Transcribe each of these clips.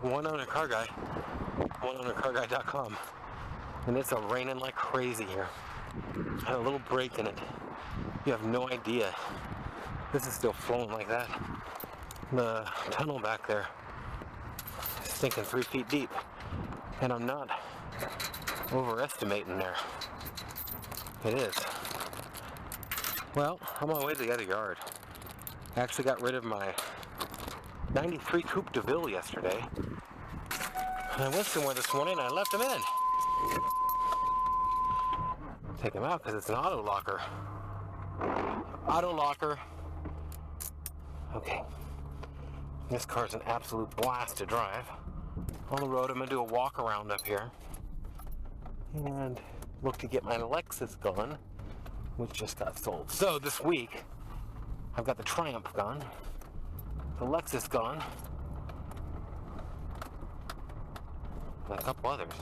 One owner car guy, oneownercarguy.com, and it's raining like crazy here. I had a little break in it. You have no idea. This is still flowing like that. The tunnel back there is sinking 3 feet deep, and I'm not overestimating there. It is. Well, I'm on my way to the other yard. I actually got rid of my 93 Coupe de Ville yesterday. And I went somewhere this morning and I left them in. Take them out because it's an auto locker. Auto locker. Okay. This car's an absolute blast to drive. On the road, I'm going to do a walk around up here. And look to get my Lexus going, which just got sold. So this week, I've got the Triumph gone. The Lexus gone. And a couple others.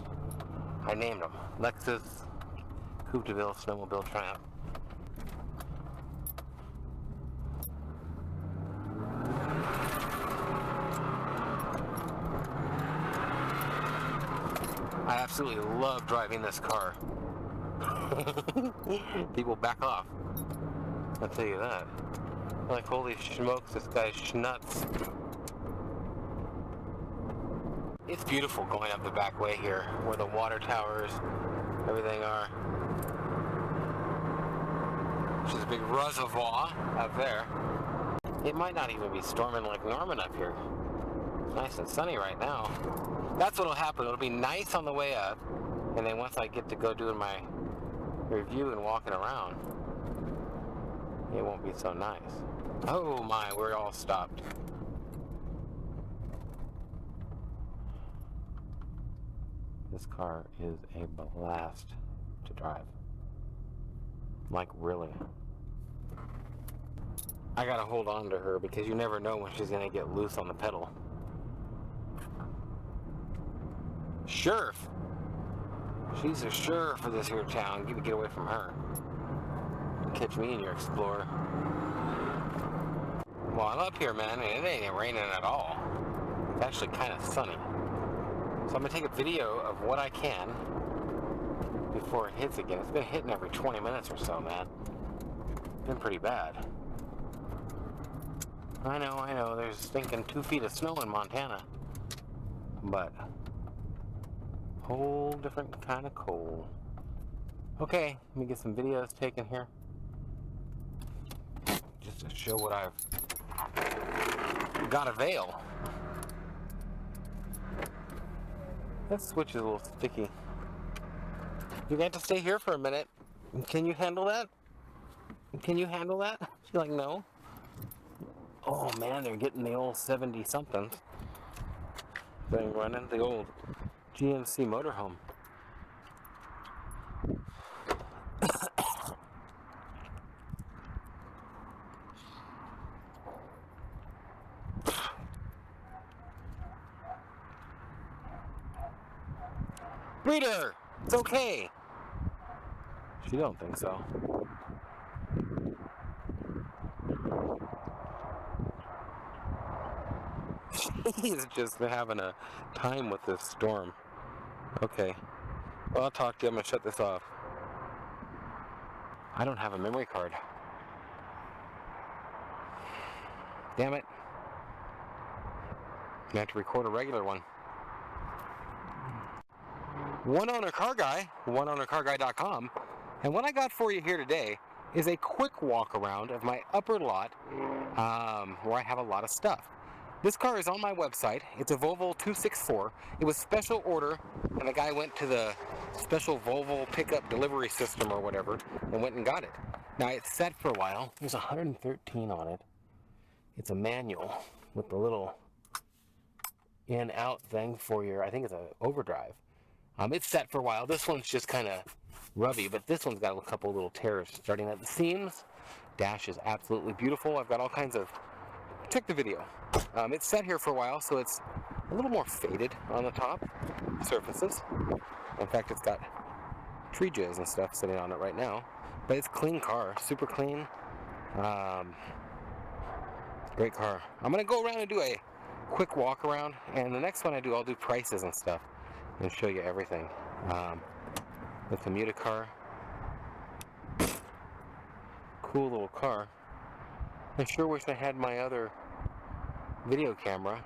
I named them. Lexus, Coupe de Ville, Snowmobile, Triumph. I absolutely love driving this car. People back off. I'll tell you that. Like, holy smokes, this guy's schnuts. It's beautiful going up the back way here, where the water towers, everything are. Which is a big reservoir up there. It might not even be storming like Norman up here. It's nice and sunny right now. That's what'll happen. It'll be nice on the way up, and then once I get to go doing my review and walking around, it won't be so nice. Oh my, we're all stopped. This car is a blast to drive. Like, really. I gotta hold on to her because you never know when she's gonna get loose on the pedal. Sheriff! She's a sheriff for this here town. Get away from her. Catch me in your Explorer. Well, I'm up here, man, and it ain't raining at all. It's actually kind of sunny. So I'm going to take a video of what I can before it hits again. It's been hitting every 20 minutes or so, man. It's been pretty bad. I know, there's stinking 2 feet of snow in Montana. But whole different kind of cold. Okay, let me get some videos taken here. Just to show what I've got avail. That switch is a little sticky. You got to stay here for a minute. Can you handle that? Can you handle that? She's like, no. Oh man, they're getting the old 70-somethings. They're running the old GMC motorhome. Reader, it's okay. She don't think so. She's just having a time with this storm. Okay. Well, I'll talk to you. I'm gonna shut this off. I don't have a memory card. Damn it. I have to record a regular one. One owner car guy, oneownercarguy.com, and what I got for you here today is a quick walk around of my upper lot where I have a lot of stuff. This car is on my website. It's a Volvo 264. It was special order, and the guy went to the special Volvo pickup delivery system or whatever and went and got it. Now it's set for a while. There's 113 on it. It's a manual with the little in-out thing for your, I think it's an overdrive. It's set for a while. This one's just kind of rubby, but this one's got a couple little tears starting at the seams. Dash is absolutely beautiful. I've got all kinds of... Check the video. It's set here for a while, so it's a little more faded on the top surfaces. In fact, it's got tree jizz and stuff sitting on it right now. But it's a clean car, super clean. Great car. I'm going to go around and do a quick walk around, and the next one I do, I'll do prices and stuff and show you everything. With the Muta car. Cool little car. I sure wish I had my other video camera.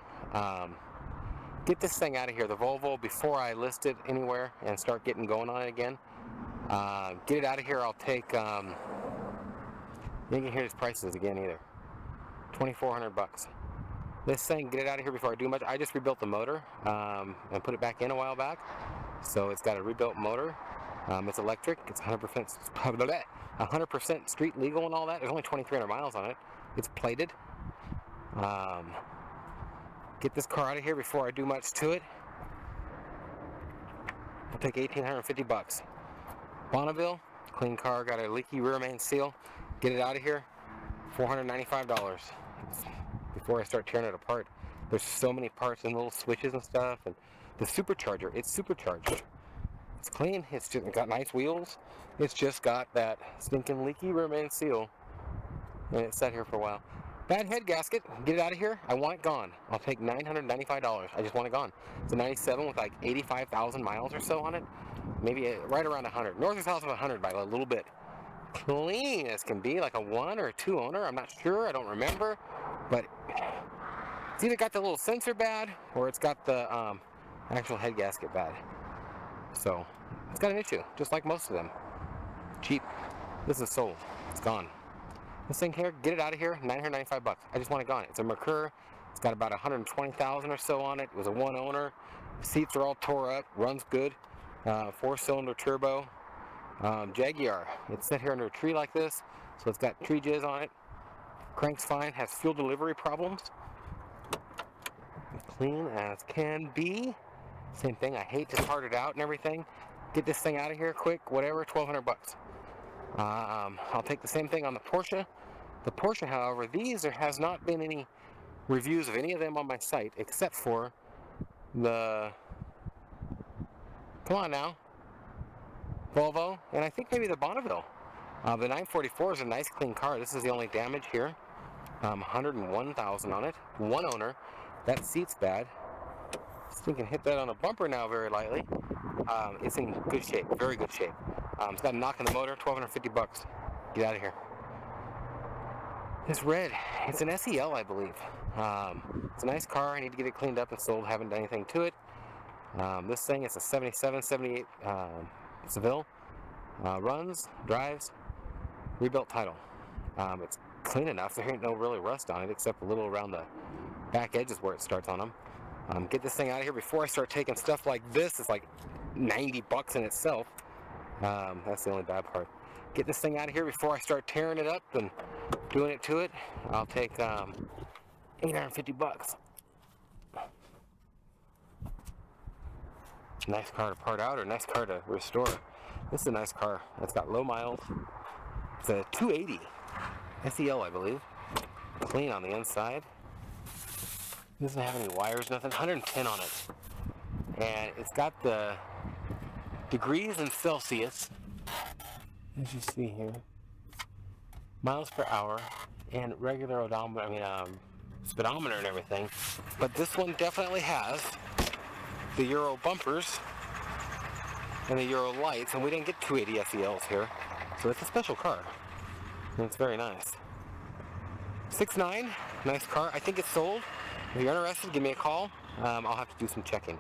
Get this thing out of here, the Volvo, before I list it anywhere and start getting going on it again. Get it out of here. I'll take, you can hear his prices again either. $2,400. This thing, get it out of here before I do much. I just rebuilt the motor and put it back in a while back. So it's got a rebuilt motor. It's electric. It's 100% street legal and all that. There's only 2,300 miles on it. It's plated. Get this car out of here before I do much to it. I'll take $1,850. Bonneville, clean car, got a leaky rear main seal. Get it out of here. $495. Before I start tearing it apart. There's so many parts and little switches and stuff, and the supercharger, it's supercharged. It's clean, it's just got nice wheels. It's just got that stinking leaky rear main seal, and it's sat here for a while. Bad head gasket, get it out of here. I want it gone. I'll take $995. I just want it gone. It's a 97 with like 85,000 miles or so on it. Maybe right around 100. North or south of 100 by a little bit. Clean as can be, like a 1 or a 2 owner. I'm not sure, I don't remember. But it's either got the little sensor bad or it's got the actual head gasket bad. So it's got an issue, just like most of them. Cheap. This is sold. It's gone. This thing here, get it out of here, $995. I just want it gone. It's a Merkur. It's got about 120,000 or so on it. It was a 1 owner. Seats are all tore up. Runs good. 4-cylinder turbo. Jaguar. It's set here under a tree like this, so it's got tree jizz on it. Crank's fine. Has fuel delivery problems. Clean as can be. Same thing. I hate to part it out and everything. Get this thing out of here quick. Whatever. $1,200. I'll take the same thing on the Porsche. The Porsche, however, there has not been any reviews of any of them on my site except for the, come on now, Volvo, and I think maybe the Bonneville. The 944 is a nice clean car. This is the only damage here. 101,000 on it. 1 owner. That seat's bad. This thing can hit that on a bumper now very lightly. It's in good shape, very good shape. It's got a knock in the motor, $1,250. Get out of here. It's red. It's an SEL, I believe. It's a nice car. I need to get it cleaned up and sold. Haven't done anything to it. This thing is a 77, 78 Seville. Runs, drives, rebuilt title. It's clean enough. There ain't no really rust on it except a little around the back edges where it starts on them. Get this thing out of here before I start taking stuff like this. It's like $90 in itself. That's the only bad part. Get this thing out of here before I start tearing it up and doing it to it. I'll take $850. Nice car to part out or nice car to restore. This is a nice car. It's got low miles. It's a 280 SEL, I believe. Clean on the inside. Doesn't have any wires, nothing. 110 on it. And it's got the degrees in Celsius, as you see here, miles per hour, and regular odometer, speedometer and everything. But this one definitely has the Euro bumpers and the Euro lights, and we didn't get 280 SELs here, so it's a special car, and it's very nice. 6.9, nice car. I think it's sold. If you're interested, give me a call. I'll have to do some checking.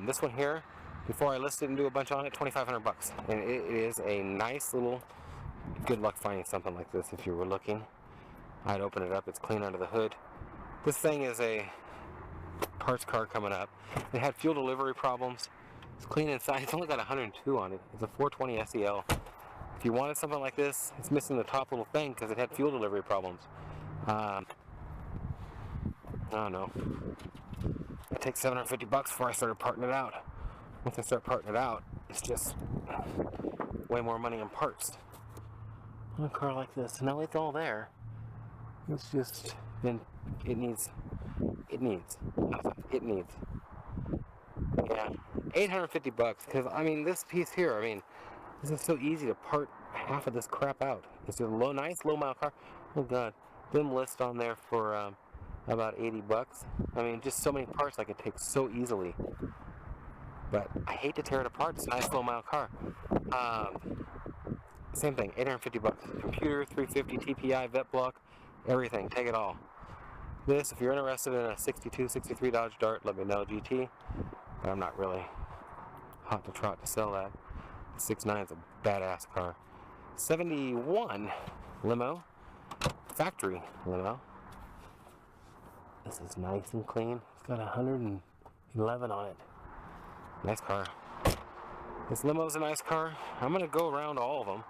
This one here, before I list it and do a bunch on it, $2,500, and it is a nice little. Good luck finding something like this if you were looking. I'd open it up. It's clean under the hood. This thing is a parts car coming up. It had fuel delivery problems. It's clean inside. It's only got 102 on it. It's a 420 SEL. If you wanted something like this, it's missing the top little thing because it had fuel delivery problems. I don't know. It takes $750 before I started parting it out. Once I start parting it out, it's just way more money in parts. On a car like this, now it's all there. It's just been, it needs. Yeah, $850 because this piece here, this is so easy to part half of this crap out. It's just a nice low mile car. Oh god, them list on there for about 80 bucks. I mean, just so many parts I could take so easily. But I hate to tear it apart. It's a nice low mile car. Same thing, 850 bucks. Computer, 350 TPI, vet block, everything. Take it all. This, if you're interested in a 62, 63 Dodge Dart, let me know, GT. But I'm not really hot to trot to sell that. 6.9 is a badass car. 71 Limo, factory Limo. This is nice and clean. It's got 111 on it. Nice car. This Limo's a nice car. I'm gonna go around all of them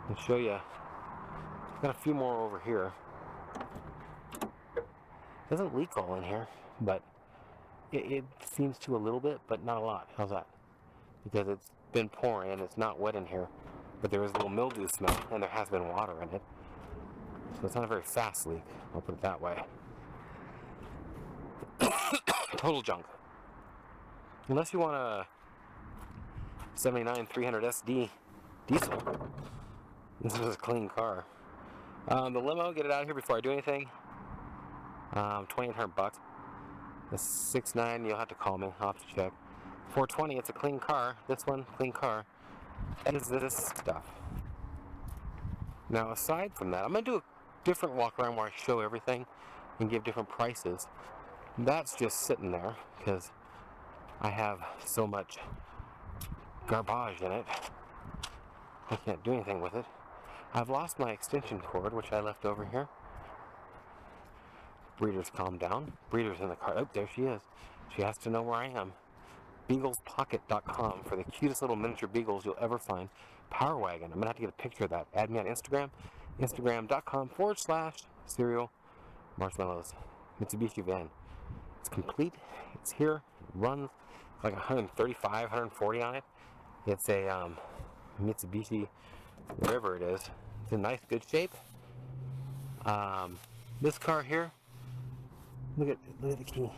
and show you. I've got a few more over here. Doesn't leak all in here, but it seems to a little bit, but not a lot. How's that? Because it's been pouring and it's not wet in here, but there is a little mildew smell and there has been water in it. So it's not a very fast leak, I'll put it that way. Total junk. Unless you want a 79 300 SD diesel. This is a clean car. The Limo, get it out of here before I do anything. 2,800 bucks. The 6.9, you'll have to call me. I'll have to check. 420, it's a clean car. This one, clean car. And this stuff. Now, aside from that, I'm going to do a different walk around where I show everything and give different prices. That's just sitting there because I have so much garbage in it. I can't do anything with it. I've lost my extension cord, which I left over here. Breeder's calmed down. Breeder's in the car. Oh, there she is. She has to know where I am. BeaglesPocket.com for the cutest little miniature beagles you'll ever find. Power Wagon. I'm going to have to get a picture of that. Add me on Instagram. Instagram.com/cereal marshmallows. Mitsubishi van. It's complete. It's here. It runs like 135, 140 on it. It's a Mitsubishi, whatever it is. It's in nice, good shape. This car here, look at the key.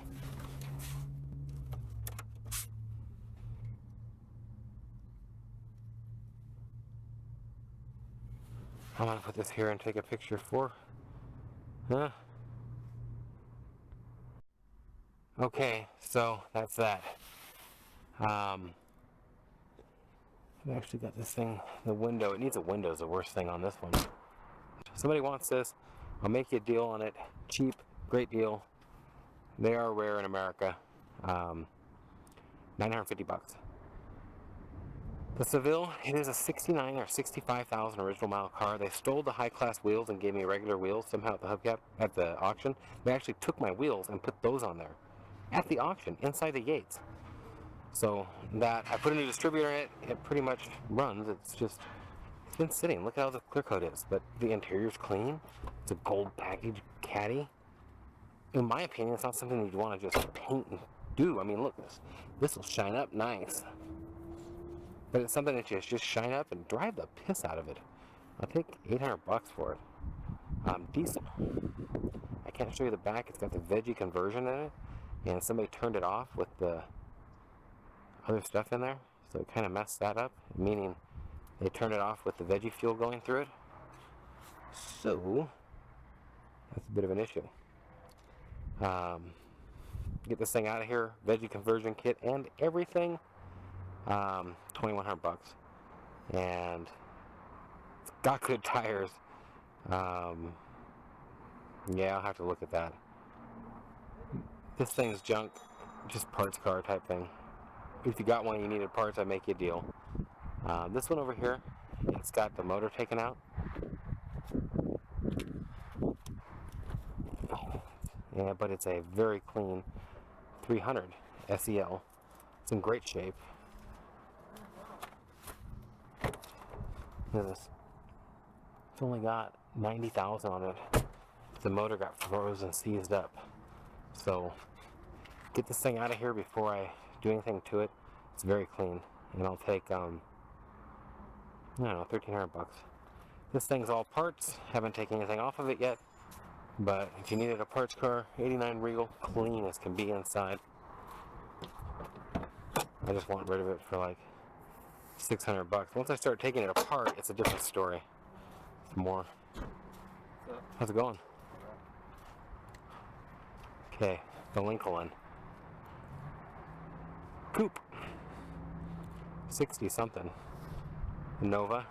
I'm gonna put this here and take a picture for. Huh? Okay, so that's that. I've actually got this thing, the window. It needs a window is the worst thing on this one. Somebody wants this, I'll make you a deal on it. Cheap, great deal. They are rare in America. 950 bucks. The Seville, it is a 69 or 65,000 original mile car. They stole the high-class wheels and gave me regular wheels somehow at the hubcap at the auction. They actually took my wheels and put those on there at the auction inside the gates. So that I put a new distributor in it. It pretty much runs. It's been sitting. Look how the clear coat is, but the interior's clean. It's a gold package caddy. In my opinion, it's not something you'd want to just paint and do. I mean, look, this will shine up nice. But it's something that you just shine up and drive the piss out of it. I'll take 800 bucks for it. Diesel. I can't show you the back. It's got the Veggie conversion in it. And somebody turned it off with the other stuff in there. So it kind of messed that up. Meaning they turned it off with the Veggie fuel going through it. So that's a bit of an issue. Get this thing out of here. Veggie conversion kit and everything. 2,100 bucks, and it's got good tires. Yeah, I'll have to look at that. This thing's junk, just parts car type thing. If you got one you needed parts, I'd make you a deal. This one over here, it's got the motor taken out. Yeah, but it's a very clean 300 SEL. It's in great shape. Look at this. It's only got 90,000 on it. The motor got frozen, seized up. So get this thing out of here before I do anything to it. It's very clean, and I'll take I don't know, 1,300 bucks. This thing's all parts. Haven't taken anything off of it yet. But if you needed a parts car, 89 Regal, clean as can be inside. I just want rid of it for like 600 bucks. Once I start taking it apart, it's a different story. It's more. How's it going? Okay, the Lincoln. Coupe. 60 something. Nova.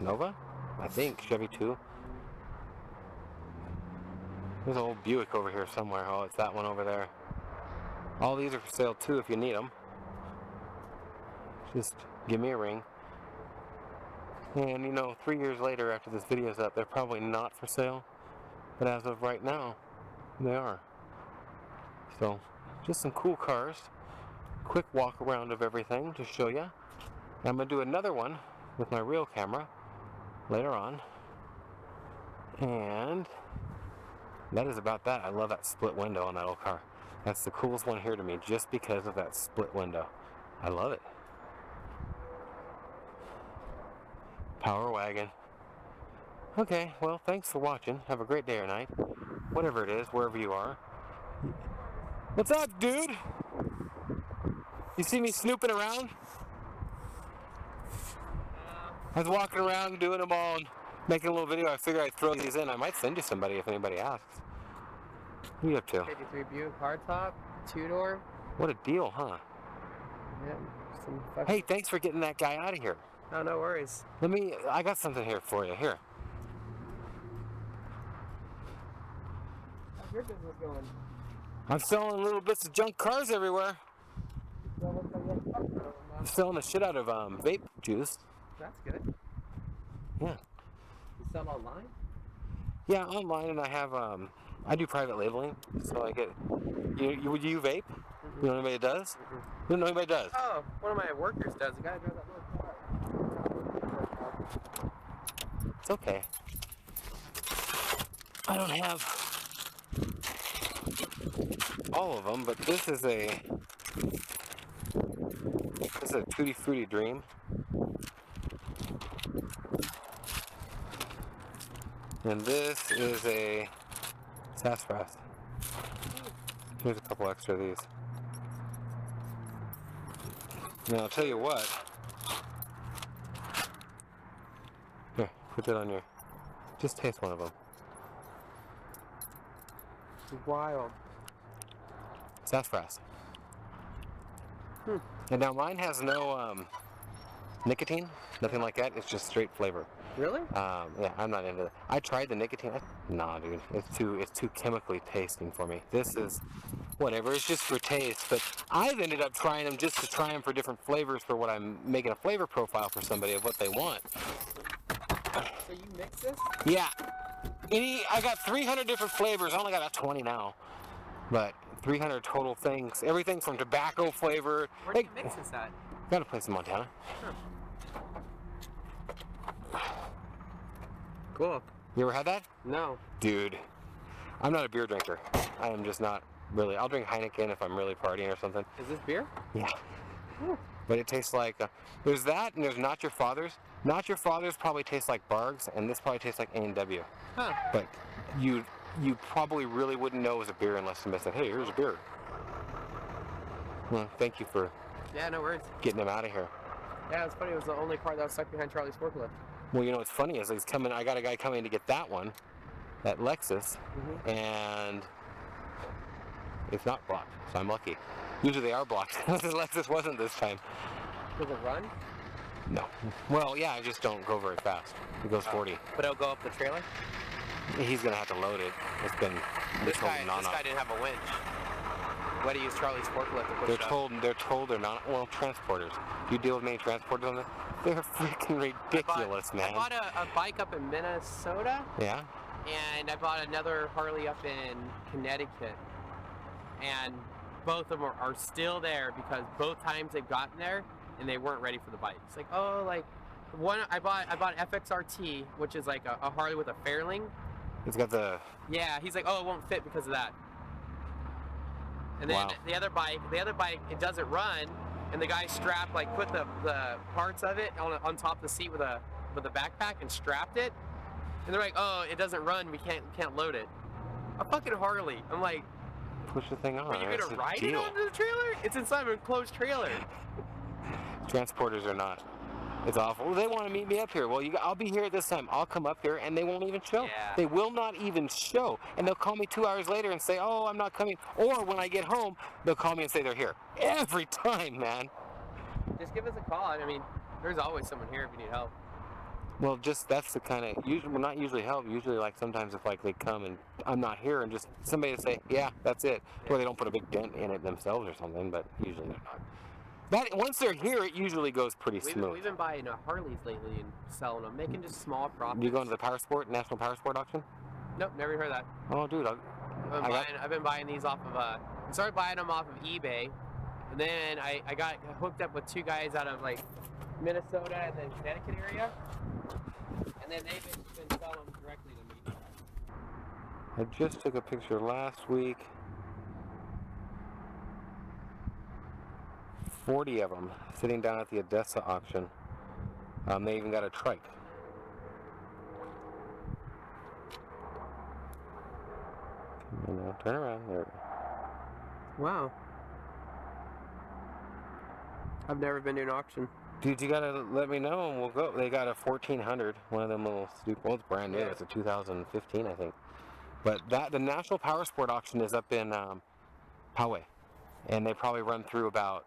Nova? I think. Chevy 2. There's an old Buick over here somewhere. Oh, it's that one over there. All these are for sale too if you need them. Just give me a ring. And you know, 3 years later after this video's up, they're probably not for sale. But as of right now, they are. So, just some cool cars. Quick walk around of everything to show you. I'm going to do another one with my real camera later on. And that is about that. I love that split window on that old car. That's the coolest one here to me just because of that split window. I love it. Power wagon. Okay, well, thanks for watching. Have a great day or night. Whatever it is, wherever you are. What's up, dude? You see me snooping around? I was walking around doing them all and making a little video. I figured I'd throw these in. I might send you somebody if anybody asks. What are you up to? 53 Buick hardtop, 2-door. What a deal, huh? Yeah. Hey, thanks for getting that guy out of here. Oh, no worries. I got something here for you. Here. How's your business going? I'm selling little bits of junk cars everywhere. I'm selling the shit out of vape juice. That's good. Yeah. You sell online? Yeah, online, and I have I do private labeling, so I get. Would you vape? You know anybody that does? You don't know anybody that does? Oh, one of my workers does. The guy drives that little car. It's okay. I don't have all of them, but this is a Tutti Frutti Dream. And this is a Sassafras. Here's a couple extra of these. Now I'll tell you what. Here, put that on your. Just taste one of them. Wild. Sassafras. And now mine has no nicotine, nothing like that. It's just straight flavor. Really? Yeah, I'm not into that. I tried the nicotine. Nah, dude, it's too chemically tasting for me. This is whatever. It's just for taste. But I've ended up trying them just to try them for different flavors for what I'm making a flavor profile for somebody of what they want. So you mix this? Yeah. I got 300 different flavors. I only got 20 now, but 300 total things. Everything from tobacco flavor. Where do you mix this at? Got a place in Montana. Huh. Cool. You ever had that? No. Dude, I'm not a beer drinker. I am just not really. I'll drink Heineken if I'm really partying or something. Is this beer? Yeah. Ooh. But it tastes like, there's that and there's Not Your Father's. Not Your Father's probably tastes like Bargs, and this probably tastes like A&W. Huh. But you probably really wouldn't know it was a beer unless somebody said, hey, here's a beer. Well, thank you for no worries. getting him out of here. Yeah, it's funny. It was the only car that was stuck behind Charlie's forklift. Well, you know what's funny is he's coming. I got a guy coming to get that one, that Lexus, and it's not blocked, so I'm lucky. Usually they are blocked. The Lexus wasn't this time. Does it run? No. Well, yeah, I just don't go very fast. It goes 40. But it'll go up the trailer? He's gonna have to load it. It's been This guy didn't have a winch. Why do you use Charlie's forklift to push They're told they're not. Well, transporters. You deal with many transporters on this? They're freaking ridiculous, man. I bought a bike up in Minnesota. Yeah. And I bought another Harley up in Connecticut. And both of them are still there because both times they've gotten there and they weren't ready for the bike. It's like, oh, like one I bought FXRT, which is like a Harley with a Fairlane. It's got the. Yeah, he's like, oh, it won't fit because of that. And then the other bike, it doesn't run, and the guy strapped, like, put the parts of it on top of the seat with a backpack and strapped it. And they're like, oh, it doesn't run, we can't load it. A fucking Harley. I'm like, push the thing on. are you gonna ride it onto the trailer? It's inside an enclosed trailer. Transporters are not. It's awful. Well, they want to meet me up here. Well, I'll be here at this time. I'll come up here, and they won't even show. Yeah. They will not even show. And they'll call me 2 hours later and say, oh, I'm not coming. Or when I get home, they'll call me and say they're here. Every time, man. Just give us a call. I mean, there's always someone here if you need help. Well, just that's the kind of, well, not usually help. Usually, like, sometimes if, like, they come and I'm not here and just somebody to say, yeah, that's it. Or they don't put a big dent in it themselves or something, but usually they're not. Once they're here, it usually goes pretty smooth. We've been buying Harleys lately and selling them, making just small profits. You going to the National Power Sport auction? Nope, never heard that. Oh, dude. I've been buying these off of, I started buying them off of eBay, and then I got hooked up with 2 guys out of, like, Minnesota and then Connecticut area, and then they've been selling them directly to me. I just took a picture last week. 40 of them sitting down at the Odessa auction. They even got a trike. Turn around there. Wow. I've never been to an auction. Dude, you gotta let me know and we'll go. They got a 1400, one of them little stupid, well, it's brand new. Yeah. It's a 2015, I think. But the National Power Sport auction is up in Poway, and they probably run through about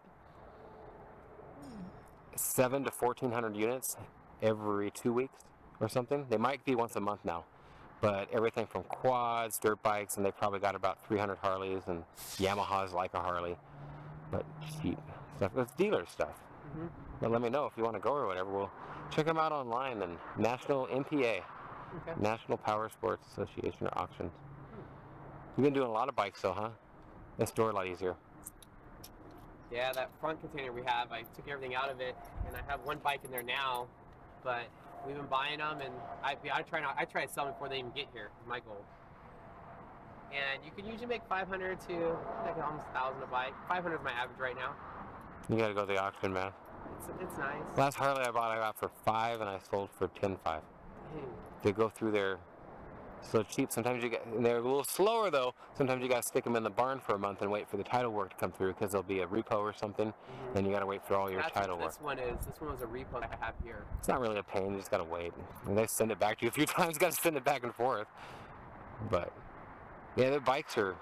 700 to 1400 units every 2 weeks or something. They might be once a month now, but everything from quads, dirt bikes, and they probably got about 300 Harleys and Yamahas like a Harley, but cheap stuff. It's dealer stuff. Mm-hmm. But let me know if you want to go or whatever. We'll check them out online and National NPA, Okay. National Power Sports Association auctions. You've been doing a lot of bikes though, huh? They store a lot easier. Yeah, that front container we have, I took everything out of it, and I have one bike in there now, but we've been buying them, and I try to sell them before they even get here, is my goal. And you can usually make 500 to like almost 1,000 a bike. 500 is my average right now. You gotta go to the auction, man. It's nice. Last Harley I got for $5 and I sold for $10.5. Dang. They go through there so cheap. Sometimes and they're a little slower though. Sometimes you gotta stick them in the barn for a month and wait for the title work to come through because there'll be a repo or something, and you gotta wait for all your title work. This one was a repo that I have here. It's not really a pain. You just gotta wait, and they send it back to you a few times. Gotta send it back and forth. But yeah, the bikes are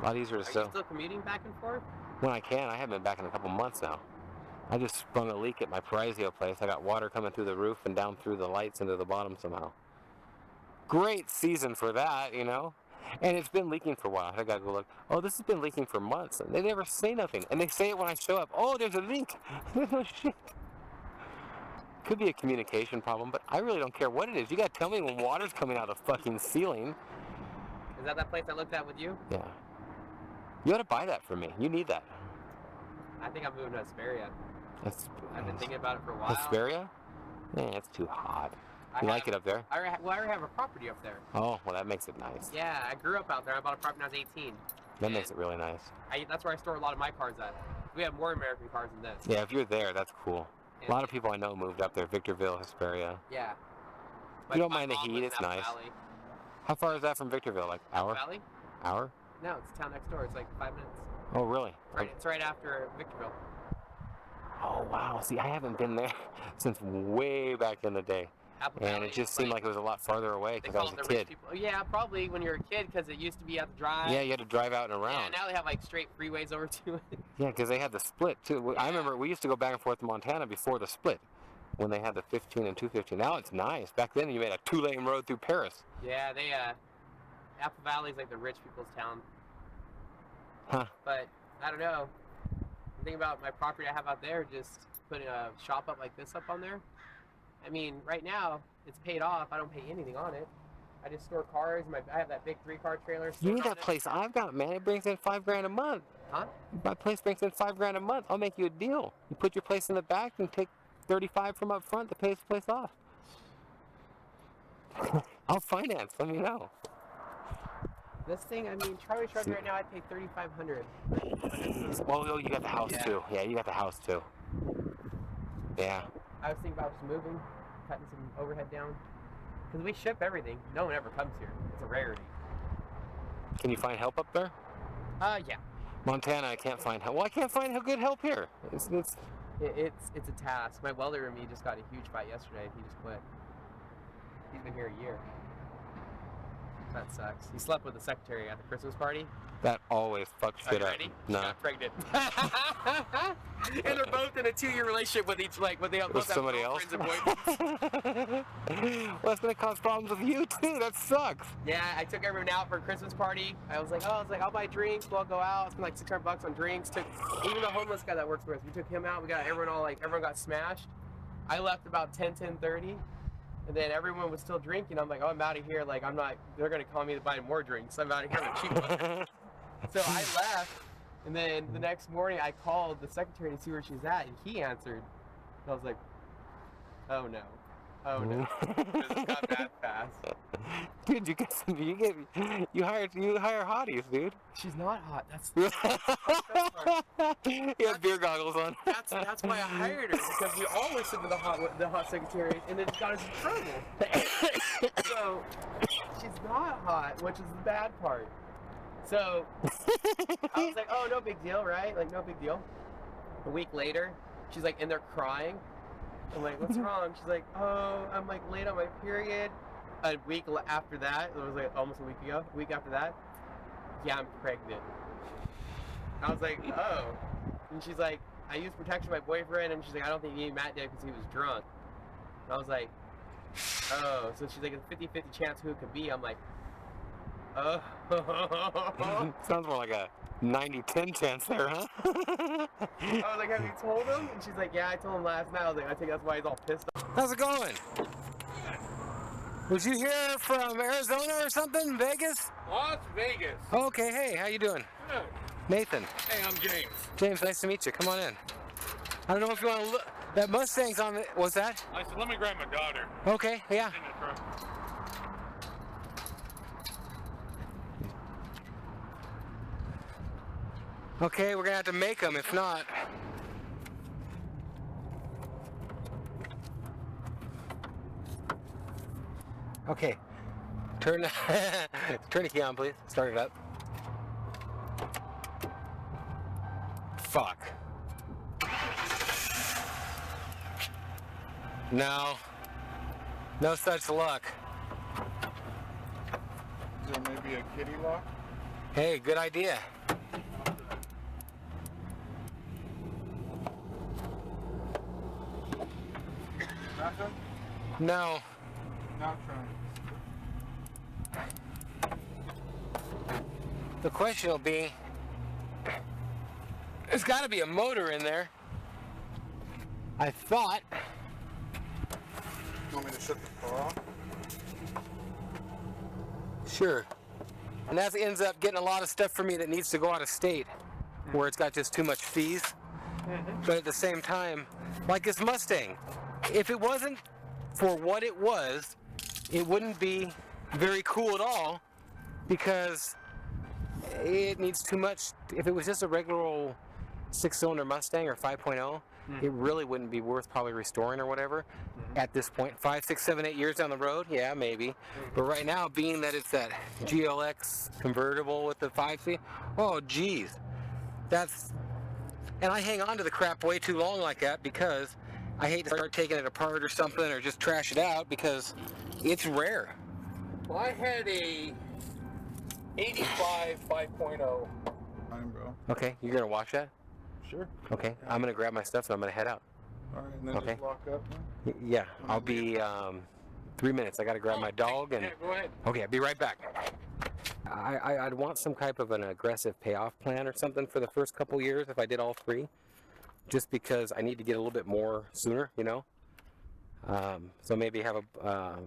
a lot easier to sell. Are you still commuting back and forth? When I can. I haven't been back in a couple months now. I just sprung a leak at my Parisio place. I got water coming through the roof and down through the lights into the bottom somehow. Great season for that, you know? And it's been leaking for a while. I gotta go look. Oh, this has been leaking for months. And they never say nothing. And they say it when I show up. Oh, there's a leak. No shit. Could be a communication problem, but I really don't care what it is. You gotta tell me when water's coming out of the fucking ceiling. Is that place I looked at with you? Yeah. You ought to buy that for me. You need that. I think I'm moving to Hesperia. I've been thinking about it for a while. Hesperia? Yeah, it's too hot. You like it up there? I already have a property up there. Oh, well, that makes it nice. Yeah, I grew up out there. I bought a property when I was 18. That makes it really nice. That's where I store a lot of my cars at. We have more American cars than this. Yeah, if you're there, that's cool. A lot of people I know moved up there. Victorville, Hesperia. Yeah. You don't mind the heat, it's nice. Valley. How far is that from Victorville? Like hour? Valley? Hour? No, it's town next door. It's like 5 minutes. Oh, really? It's right after Victorville. Oh, wow. See, I haven't been there since way back in the day. And it just seemed like it was a lot farther away because I was a kid. Yeah, probably when you're a kid because it used to be at the drive. Yeah, you had to drive out and around. Yeah, now they have like straight freeways over to it. Yeah, because they had the split too. Yeah. I remember we used to go back and forth to Montana before the split when they had the 15 and 215. Now it's nice. Back then you made a 2-lane road through Paris. Yeah, Apple Valley's like the rich people's town. Huh. But I don't know. The thing about my property I have out there, just putting a shop up like this up on there. I mean, right now, it's paid off. I don't pay anything on it. I just store cars. I have that big 3-car trailer. You need that place I've got, man. It brings in $5,000 a month. Huh? My place brings in $5,000 a month. I'll make you a deal. You put your place in the back and take $35,000 from up front to pay the place off. I'll finance. Let me know. This thing, I mean, Charlie Shark right now, I pay $3,500. Well, you got the house too. Yeah, you got the house too. Yeah. I was thinking about just moving, cutting some overhead down. Because we ship everything. No one ever comes here. It's a rarity. Can you find help up there? Yeah. Montana, I can't find help. Well, I can't find good help here. It's a task. My welder and me just got a huge fight yesterday. He just quit. He's been here a year. That sucks. He slept with the secretary at the Christmas party. That always fucks shit up. Ready? No. She got pregnant. And they're both in a 2-year relationship with each, like, they both have somebody else? girlfriends and boyfriends. Well, that's gonna cause problems with you too. That sucks. Yeah, I took everyone out for a Christmas party. I was like, I'll buy drinks. We'll go out. Spend like $600 on drinks. Took even the homeless guy that works with us. We took him out. We got everyone got smashed. I left about 10:30. And then everyone was still drinking. I'm like, oh, I'm out of here. Like, I'm not, they're going to call me to buy more drinks. I'm out of here with cheap ones. So I left. And then the next morning, I called the secretary to see where she was at. And he answered. And I was like, oh, no. Oh, no. It got that fast. Dude, you hire hotties, dude. She's not hot. That's You have beer goggles on. That's why I hired her, because we all listened to the hot secretary, and then it got us in trouble. So she's not hot, which is the bad part. So I was like, oh, no big deal, right? Like, no big deal. A week later, she's like in there crying. I'm like, what's wrong? She's like, oh, I'm like late on my period. A week after that, it was like almost a week ago. A week after that, yeah, I'm pregnant. I was like, oh. And she's like, I used protection for my boyfriend, and she's like, I don't think you need Matt did because he was drunk. And I was like, oh. So she's like, a 50-50 chance who it could be. I'm like, oh. Sounds more like a 90-10 chance there, huh? I was like, have you told him? And she's like, yeah, I told him last night. I was like, I think that's why he's all pissed off. How's it going? Was you here from Arizona or something? Vegas? Las Vegas. Okay, hey, how you doing? Good. Nathan. Hey, I'm James. James, nice to meet you. Come on in. I don't know if you want to look. That Mustang's on the. What's that? I said, let me grab my daughter. Okay, yeah. In the truck. Okay, we're gonna have to make them if not. Okay, turn the key on, please. Start it up. Fuck. No. No such luck. Is there maybe a kitty lock? Hey, good idea. Nothing? No. Not trying. The question will be, there's got to be a motor in there. I thought. You want me to shut the car off? Sure. And that ends up getting a lot of stuff for me that needs to go out of state, where it's got just too much fees. But at the same time, like this Mustang, if it wasn't for what it was, it wouldn't be very cool at all, because it needs too much. If it was just a regular old 6-cylinder Mustang or 5.0, it really wouldn't be worth probably restoring or whatever at this point. 5, 6, 7, 8 years down the road, yeah, maybe. But right now, being that it's that GLX convertible with the 5C, oh geez, and I hang on to the crap way too long like that, because I hate to start taking it apart or something, or just trash it out, because it's rare. Well, I had a 85 5.0. Fine, bro. Okay, you're gonna watch that? Sure. Okay, I'm gonna grab my stuff and I'm gonna head out. All right, and then Okay. just lock up. Huh? Yeah, I'll be 3 minutes. I gotta grab my dog and. Yeah, go ahead. Okay, I'll be right back. I'd want some type of an aggressive payoff plan or something for the first couple years if I did all three, just because I need to get a little bit more sooner, you know. So maybe have a,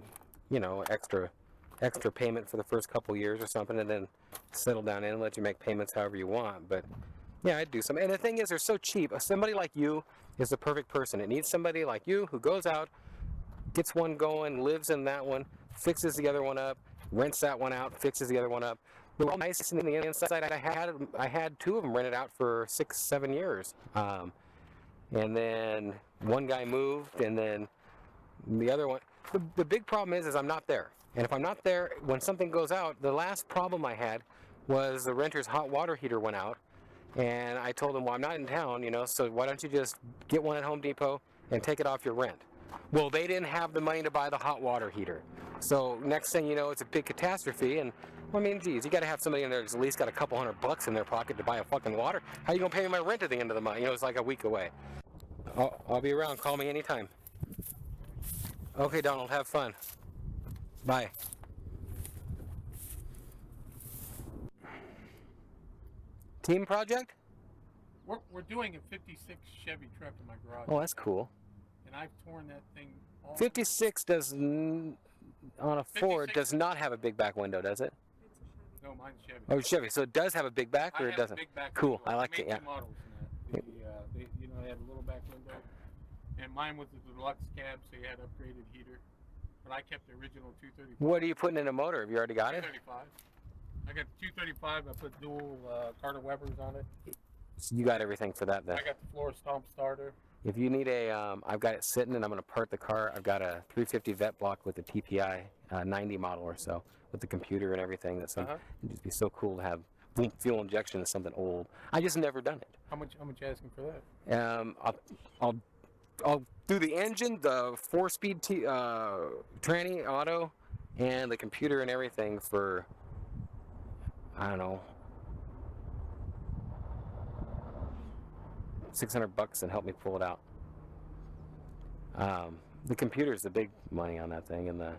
extra payment for the first couple years or something, and then settle down in and let you make payments however you want. But yeah, I'd do some. And the thing is, they're so cheap. Somebody like you is the perfect person. It needs somebody like you who goes out, gets one going, lives in that one, fixes the other one up, rents that one out, fixes the other one up. They're all nice in the inside. I had 2 of them rented out for 6, 7 years. And then one guy moved, and then the other one. The big problem is I'm not there. And if I'm not there, when something goes out, the last problem I had was the renter's hot water heater went out, And I told him, well, I'm not in town, you know, so why don't you just get one at Home Depot and take it off your rent? Well, they didn't have the money to buy the hot water heater. So next thing you know, it's a big catastrophe. And I mean, geez, you got to have somebody in there that's at least got a couple $100 in their pocket to buy a fucking water. How you gonna pay me my rent at the end of the month? You know, it's like a week away. I'll be around. Call me anytime. Okay, Donald, have fun. Bye. Team project? We're doing a 56 Chevy truck in my garage. Oh, that's cool. And I've torn that thing all 56 does, on a Ford, 56 does not have a big back window, does it? No, mine's Chevy. Oh, Chevy. So it does have a big back, or I it have a doesn't? big back Cool. window. I like They it. make Yeah. two models in that. You know, they had a little back window, and mine was the deluxe cab, so you had upgraded heater. But I kept the original 235. What are you putting in a motor? Have you already got it? 235. I got 235. I put dual Carter Webers on it. So you got everything for that then. I got the floor stomp starter. If you need a, I've got it sitting and I'm going to part the car. I've got a 350 vet block with a TPI 90 model or so with the computer and everything. That's it'd just be so cool to have fuel injection in something old. I just never done it. How much asking for that? I'll do the engine, the 4-speed tranny auto, and the computer and everything for, I don't know, $600 and help me pull it out. The computer is the big money on that thing, and the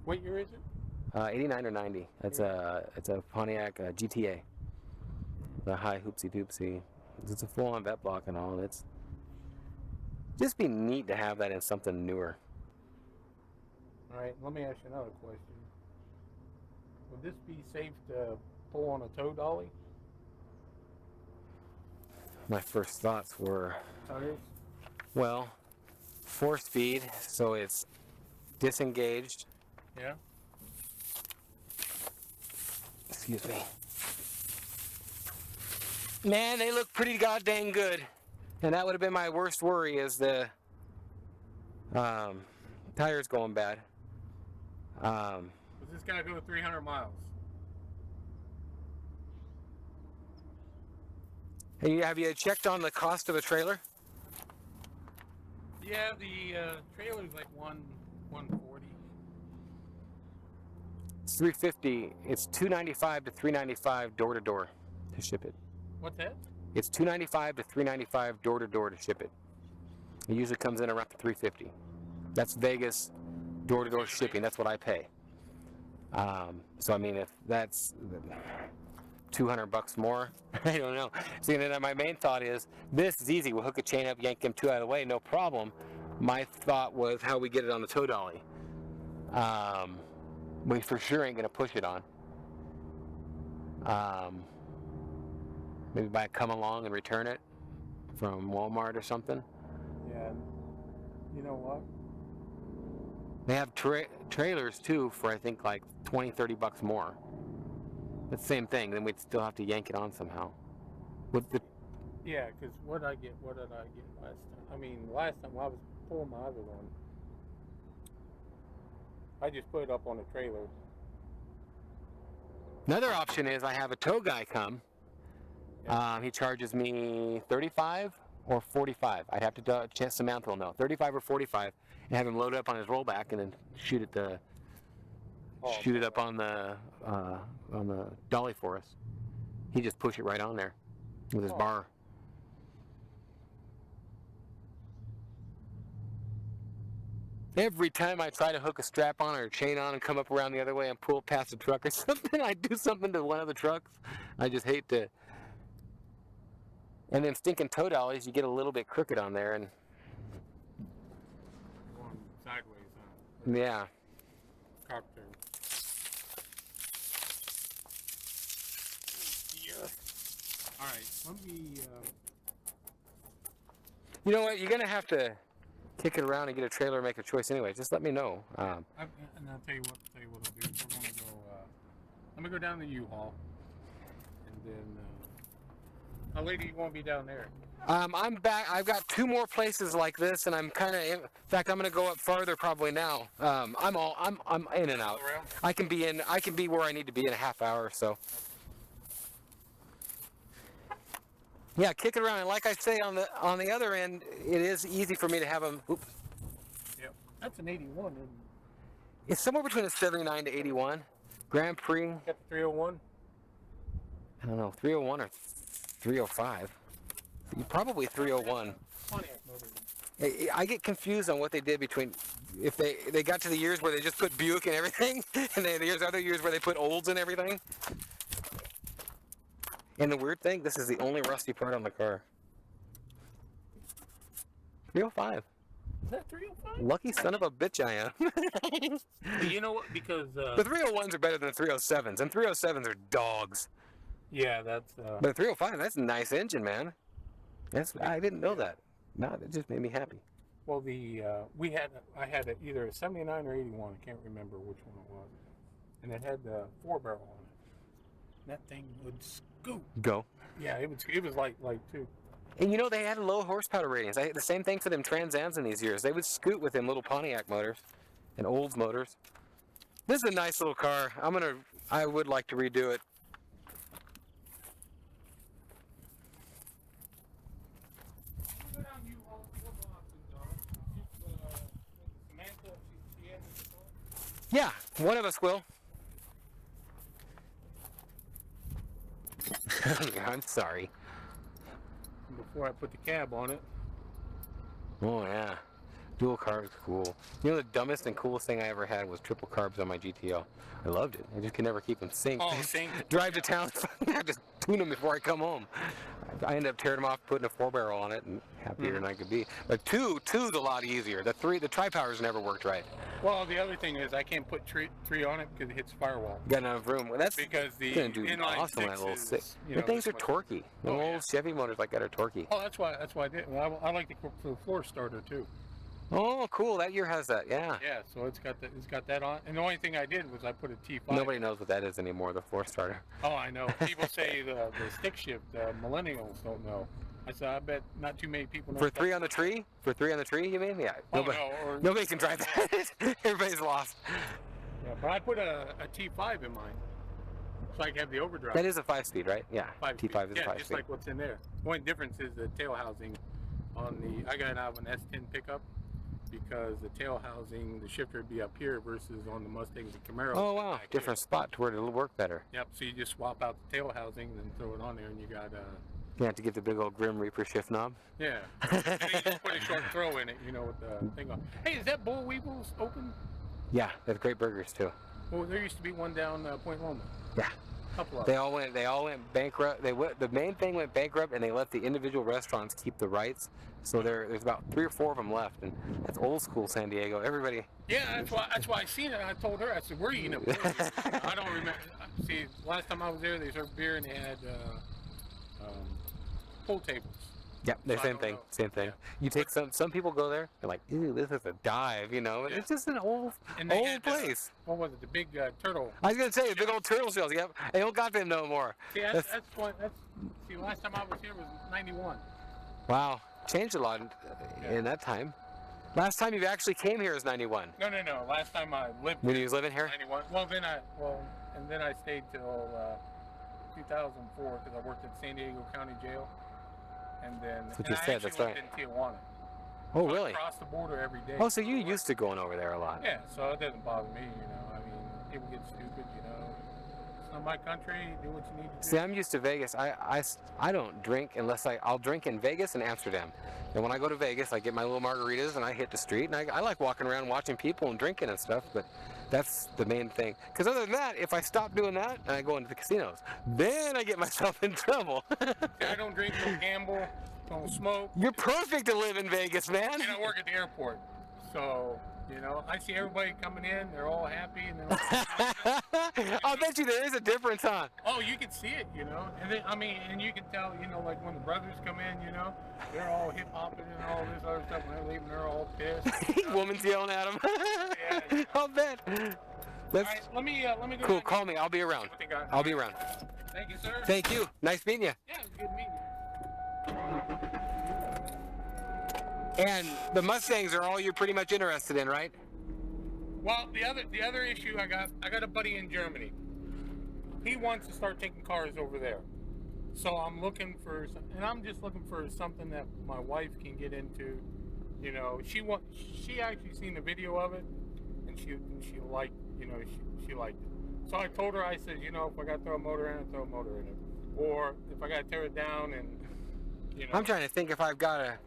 What year is it? 89 or 90. It's a Pontiac GTA. The high hoopsie doopsie. It's a full-on vet block and all. It's just be neat to have that in something newer. All right, let me ask you another question. Would this be safe to pull on a tow dolly? My first thoughts were, Tires? well, 4-speed, so it's disengaged. Yeah. Excuse me. Man, they look pretty goddamn good. And that would have been my worst worry, is the tires going bad. Does this guy go 300 miles? Hey, have you checked on the cost of a trailer? Yeah, the trailer's like 140. It's $350. It's $295 to $395 door to door to ship it. What's that? It's $295 to $395 door to door to ship it. It usually comes in around $350. That's Vegas door to door shipping. That's what I pay. So I mean, if that's $200 more, I don't know. See, then my main thought is, this is easy. We'll hook a chain up, yank them two out of the way, no problem. My thought was how we get it on the tow dolly. We for sure ain't gonna push it on. Maybe buy a come along and return it from Walmart or something. Yeah. You know what? They have trailers too for I think like $20-30 more. It's the same thing. Then we'd still have to yank it on somehow. With the Yeah, because what did I get last time? I mean, last time I was pulling my other one, I just put it up on a trailer. another option is I have a tow guy come. He charges me $35 or $45. I'd have to check Samantha will know. $35 or $45, and have him load it up on his rollback and then shoot it up on the dolly for us. He just push it right on there with his bar. Every time I try to hook a strap on or a chain on and come up around the other way and pull past a truck or something, I do something to one of the trucks. I just hate to. And then stinking tow dollies, you get a little bit crooked on there, and Going sideways, yeah. cocktail. All right, let me. You know what? You're gonna have to kick it around and get a trailer and make a choice anyway. Just let me know. And I'll tell you what I'll do. We're gonna go. Let me go down to U-Haul, and then. How late do you want to be down there? I'm back. I've got 2 more places like this, and I'm kind of. In fact, I'm gonna go up farther probably now. I'm in and out. I can be where I need to be in a half hour or so. Yeah, kick it around. And like I say on the other end, it is easy for me to have them. Oops. Yep. That's an 81, isn't it? It's somewhere between a 79 to 81. Grand Prix. Got the 301? I don't know, 301 or 305. Probably 301. Pontiac motor. I get confused on what they did between, if they got to the years where they just put Buick and everything, and then there's other years where they put Olds and everything. And the weird thing, this is the only rusty part on the car. 305. Is that 305? Lucky son of a bitch I am. But you know what? Because the 301s are better than the 307s, and 307s are dogs. yeah, that's But the 305, that's a nice engine, man. I didn't know that. No, it just made me happy. well I had either a 79 or 81. I can't remember which one it was, and it had the 4-barrel on it. That thing would scoot. Go. Yeah, it was like two. And you know, they had low horsepower ratings. The same thing for them Trans Ams in these years. They would scoot with them little Pontiac motors and Olds motors. This is a nice little car. I would like to redo it. Yeah, one of us will. I'm sorry. Before I put the cab on it. Oh yeah, dual carb is cool. You know, the dumbest and coolest thing I ever had was triple carbs on my GTO. I loved it. I just could never keep them synced. Oh, synced. Drive to town, I just tune them before I come home. I ended up tearing them off, putting a 4-barrel on it, and happier than I could be. But two's a lot easier. The tri-powers never worked right. Well, the other thing is I can't put three on it because it hits firewall. Got enough room. Well, that's because the gonna do inline awesome on that six little is, six. you The know, things are this torquey. The Oh, old yeah. Chevy motors like that are torquey. Oh, that's why I did. Well, I like the floor starter too. Oh, cool. That year has that. Yeah. Yeah, so it's got that on. And the only thing I did was I put a T5. Nobody knows what that is anymore. The floor starter. Oh, I know. People say the stick shift. Millennials don't know. I said I bet not too many people know. For 3 on the tree? For 3 on the tree, you mean? Yeah. Oh, Nobody, no, or, nobody can drive that. Everybody's lost. Yeah, but I put a T5 in mine, so I can have the overdrive. That is a 5-speed, right? Yeah. Five T5 speed. is a 5-speed. Yeah, just like what's in there. The only difference is the tail housing on the. I got to have an S10 pickup because the tail housing, the shifter would be up here versus on the Mustangs and Camaros. Oh wow, back different spot to where it'll work better. Yep. So you just swap out the tail housing and throw it on there, and you got. You have to get the big old Grim Reaper shift knob. Yeah. And then you just put a short throw in it, you know, with the thing on. Hey, is that Bull Weevils open? Yeah, they have great burgers too. Well, there used to be one down Point Loma. Yeah. Couple of They all went bankrupt. The main thing went bankrupt, and they let the individual restaurants keep the rights. So there's about 3 or 4 of them left, and that's old school San Diego. Everybody. Yeah, that's why I seen it. I told her, I said, "We're eating it." I don't remember. See, last time I was there, they served beer and they had pool tables. Yeah, the So I same don't thing. know. Same thing. Yeah. You take some people go there. They're like, "Ew, this is a dive," you know. Yeah. It's just an old And they had, place. What was it? The big turtle. I was gonna say the big old turtle shells. Yep, they don't got them no more. See, that's see, last time I was here was '91. Wow, changed a lot in that time. Last time you actually came here is '91. No. Last time I lived When here you was living here? '91. And then I stayed till 2004 because I worked at San Diego County Jail. And then That's what you I said, actually that's lived right. in Tijuana. Oh, I really? Across the border every day. Oh, so you used to going over there a lot. Yeah, so it doesn't bother me, you know. I mean, people get stupid, you know. It's not my country. Do what you need to do. See, I'm used to Vegas. I don't drink unless I'll drink in Vegas and Amsterdam. And when I go to Vegas, I get my little margaritas and I hit the street. And I like walking around watching people and drinking and stuff, but that's the main thing. Because other than that, if I stop doing that and I go into the casinos, then I get myself in trouble. I don't drink, don't gamble, don't smoke. You're perfect to live in Vegas, man. And I work at the airport. So, you know, I see everybody coming in, they're all happy, and they're all I'll bet you there is a difference, huh? oh, you can see it, you know. And then, I mean, and you can tell, you know, like when the brothers come in, you know, they're all hip hopping and all this other stuff. When they're leaving, they're all pissed. You know? Woman's yelling at him. Yeah. I'll bet. All Let's, right, let me go. cool, down call me. I'll be around. what they got. I'll be around. Thank you, sir. Thank you. Nice meeting you. Yeah, it was good meeting you. And the Mustangs are all you're pretty much interested in, right? Well, the other issue I got a buddy in Germany. He wants to start taking cars over there. So I'm looking for, and I'm just looking for something that my wife can get into. You know, she actually seen the video of it, and she liked, you know, she liked it. So I told her, I said, you know, if I got to throw a motor in it, throw a motor in it, or if I got to tear it down, and you know. I'm trying to think if I've got a.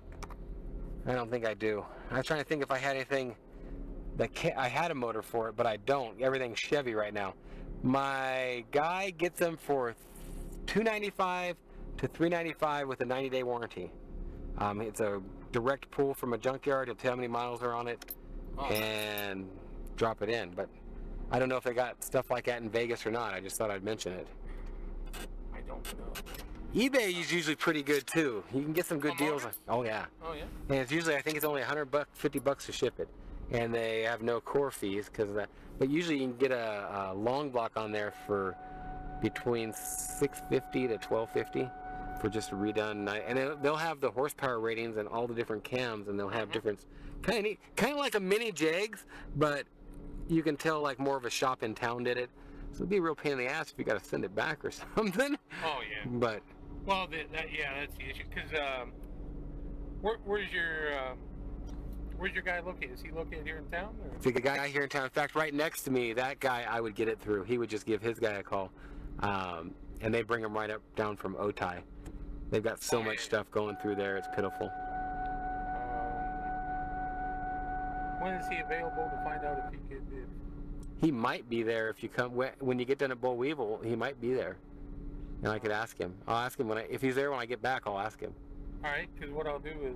I don't think I do. I was trying to think if I had anything that I had a motor for it, but I don't. Everything's Chevy right now. My guy gets them for $295 to $395 with a 90-day warranty. It's a direct pull from a junkyard. He'll tell how many miles are on it and drop it in. But I don't know if they got stuff like that in Vegas or not. I just thought I'd mention it. I don't know. eBay is usually pretty good too. You can get some good deals. Oh yeah. Oh yeah. And it's usually, I think it's only $100, $50 to ship it, and they have no core fees because of that. But usually you can get a long block on there for between $650 to $1250 for just a redone. And they'll have the horsepower ratings and all the different cams, and they'll have different kind of like a mini Jags, but you can tell like more of a shop in town did it. So it'd be a real pain in the ass if you got to send it back or something. Oh yeah. But well, yeah, that's the issue. Because where's your guy located? Is he located here in town? Or? See, the guy here in town. In fact, right next to me, that guy, I would get it through. He would just give his guy a call, and they bring him right up down from Otay. They've got so much stuff going through there. It's pitiful. When is he available to find out if he could? He might be there if you come when you get done at Bull Weevil. He might be there, and I could ask him. I'll ask him if he's there when I get back. I'll ask him. All right, because what I'll do is,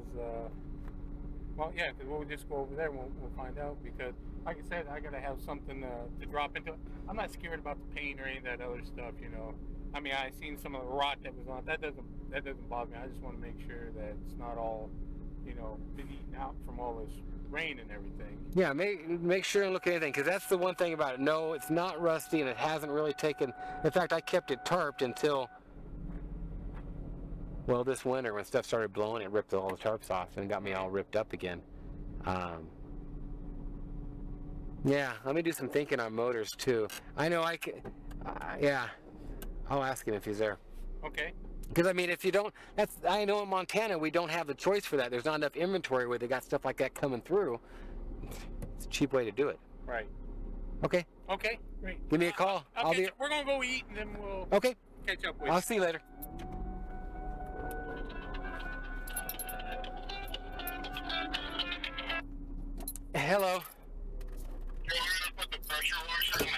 well, yeah, because we'll just go over there and we'll find out. Because, like I said, I gotta have something to drop into. I'm not scared about the paint or any of that other stuff, you know. I mean, I seen some of the rot that was on it. That doesn't bother me. I just want to make sure that it's not all, you know, been eaten out from all this rain and everything. Yeah, make sure and look at anything, because that's the one thing about it. No, it's not rusty, and it hasn't really taken. In fact, I kept it tarped until, well, this winter when stuff started blowing, it ripped all the tarps off and got me all ripped up again. Yeah, let me do some thinking on motors too. I know I can. Yeah, I'll ask him if he's there. Okay. Because I mean, if you don't, I know in Montana we don't have the choice for that. There's not enough inventory where they got stuff like that coming through. It's a cheap way to do it. Right. Okay. Okay. Great. Give me a call. We're gonna go eat and then we'll. Okay. Catch up with you. I'll see you later. Hello. Put the pressure washer in the